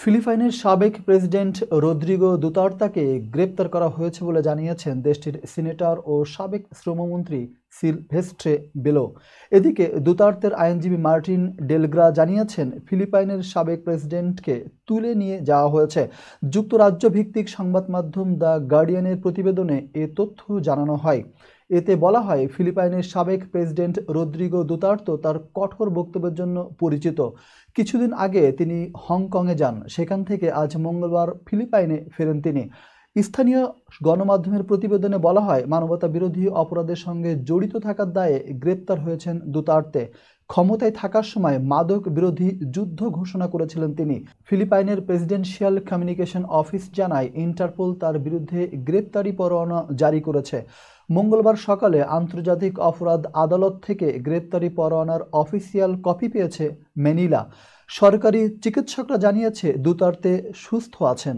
ফিলিপাইনের সাবেক president Rodrigo দুতার্তাকে গ্রেপ্তার করা হয়েছে বলে জানিয়েছেন দেশটির সিনেটর ও সাবেক শ্রমমন্ত্রী সিলভেস্ট্রে বেলো। এদিকে দুতার্তের আইনজীবী মার্টিন ডেলগ্রা জানিয়েছেন ফিলিপাইনের সাবেক প্রেসিডেন্টকে তুলে নিয়ে যাওয়া হয়েছে। যুক্তরাজ্য ভিত্তিক সংবাদ মাধ্যম দ্য গার্ডিয়ানের প্রতিবেদনে এ তথ্য জানানো হয়। এতে বলা হয়, ফিলিপাইনের সাবেক প্রেসিডেন্ট রদ্রিগো দুতার্তো তার কঠোর বক্তব্যের জন্য পরিচিত। কিছুদিন আগে তিনি হংকংয়ে যান, সেখান থেকে আজ মঙ্গলবার ফিলিপাইনে ফেরেন তিনি। স্থানীয় গণমাধ্যমের প্রতিবেদনে বলা হয়, মানবতা বিরোধী অপরাধের সঙ্গে জড়িত থাকার দায়ে গ্রেপ্তার হয়েছেন দুতার্তে। ক্ষমতায় থাকার সময় মাদক বিরোধী যুদ্ধ ঘোষণা করেছিলেন তিনি। ফিলিপাইনের প্রেসিডেন্সিয়াল কমিউনিকেশন অফিস জানায়, ইন্টারপোল তার বিরুদ্ধে গ্রেপ্তারি পরোয়ানা জারি করেছে। মঙ্গলবার সকালে আন্তর্জাতিক অপরাধ আদালত থেকে গ্রেপ্তারি পরোয়ানার অফিসিয়াল কপি পেয়েছে ম্যানিলা। সরকারি চিকিৎসকরা জানিয়েছে দুতার্তে সুস্থ আছেন।